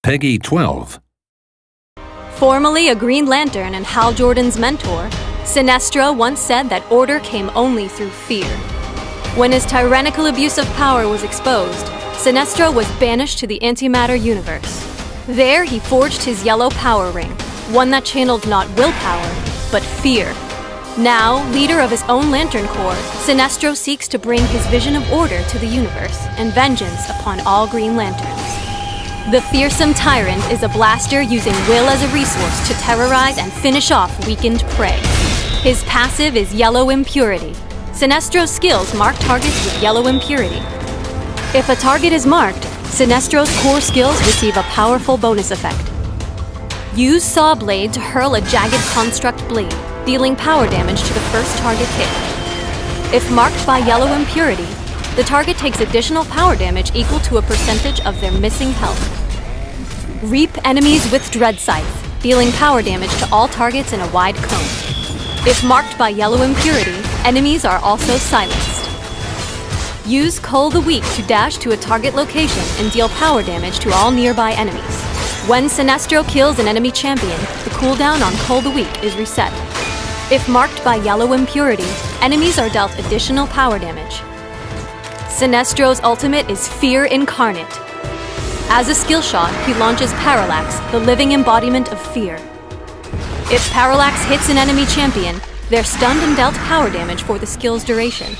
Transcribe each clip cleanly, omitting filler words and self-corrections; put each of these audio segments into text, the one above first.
Peggy 12. Formerly a Green Lantern and Hal Jordan's mentor, Sinestro once said that order came only through fear. When his tyrannical abuse of power was exposed, Sinestro was banished to the antimatter universe. There he forged his yellow power ring, one that channeled not willpower, but fear. Now, leader of his own Lantern Corps, Sinestro seeks to bring his vision of order to the universe and vengeance upon all Green Lanterns. The fearsome tyrant is a blaster using will as a resource to terrorize and finish off weakened prey. His passive is Yellow Impurity. Sinestro's skills mark targets with Yellow Impurity. If a target is marked, Sinestro's core skills receive a powerful bonus effect. Use Saw Blade to hurl a jagged construct blade, dealing power damage to the first target hit. If marked by Yellow Impurity, the target takes additional power damage equal to a percentage of their missing health. Reap enemies with Dread Scythe, dealing power damage to all targets in a wide cone. If marked by Yellow Impurity, enemies are also silenced. Use Cull the Weak to dash to a target location and deal power damage to all nearby enemies. When Sinestro kills an enemy champion, the cooldown on Cull the Weak is reset. If marked by Yellow Impurity, enemies are dealt additional power damage. Sinestro's ultimate is Fear Incarnate. As a skill shot, he launches Parallax, the living embodiment of fear. If Parallax hits an enemy champion, they're stunned and dealt power damage for the skill's duration.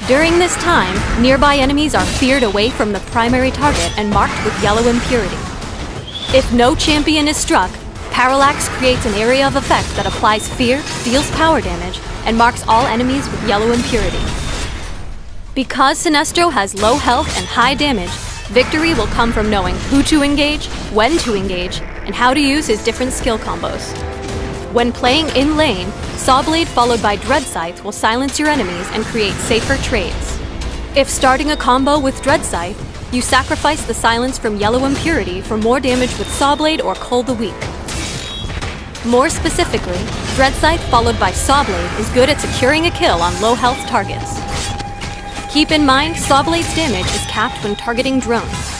During this time, nearby enemies are feared away from the primary target and marked with Yellow Impurity. If no champion is struck, Parallax creates an area of effect that applies fear, deals power damage, and marks all enemies with Yellow Impurity. Because Sinestro has low health and high damage, victory will come from knowing who to engage, when to engage, and how to use his different skill combos. When playing in lane, Saw Blade followed by Dread Scythe will silence your enemies and create safer trades. If starting a combo with Dread Scythe, you sacrifice the silence from Yellow Impurity for more damage with Saw Blade or Cull the Weak. More specifically, Dread Scythe followed by Saw Blade is good at securing a kill on low health targets. Keep in mind, Saw Blade's damage is capped when targeting drones.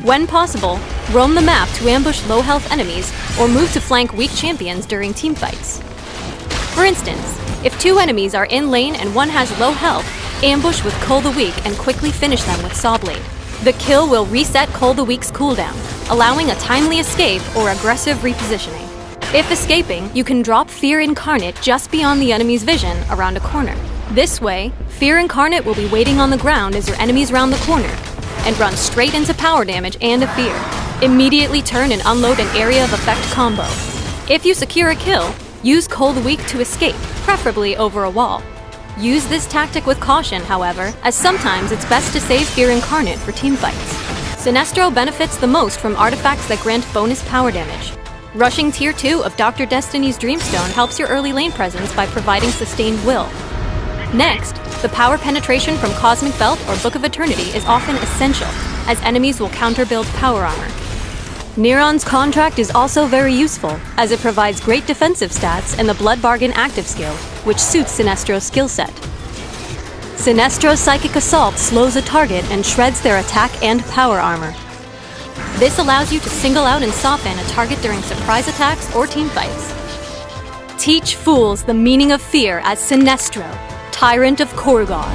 When possible, roam the map to ambush low-health enemies or move to flank weak champions during teamfights. For instance, if two enemies are in lane and one has low health, ambush with Cull the Weak and quickly finish them with Saw Blade. The kill will reset Cull the Weak's cooldown, allowing a timely escape or aggressive repositioning. If escaping, you can drop Fear Incarnate just beyond the enemy's vision around a corner. This way, Fear Incarnate will be waiting on the ground as your enemies round the corner, and run straight into power damage and a fear. Immediately turn and unload an area of effect combo. If you secure a kill, use Cull the Weak to escape, preferably over a wall. Use this tactic with caution, however, as sometimes it's best to save Fear Incarnate for teamfights. Sinestro benefits the most from artifacts that grant bonus power damage. Rushing Tier 2 of Dr. Destiny's Dreamstone helps your early lane presence by providing sustained will. Next, the power penetration from Cosmic Belt or Book of Eternity is often essential, as enemies will counter-build power armor. Neron's Contract is also very useful, as it provides great defensive stats and the Blood Bargain active skill, which suits Sinestro's skill set. Sinestro's Psychic Assault slows a target and shreds their attack and power armor. This allows you to single out and soften a target during surprise attacks or teamfights. Teach fools the meaning of fear as Sinestro, Tyrant of Korgar.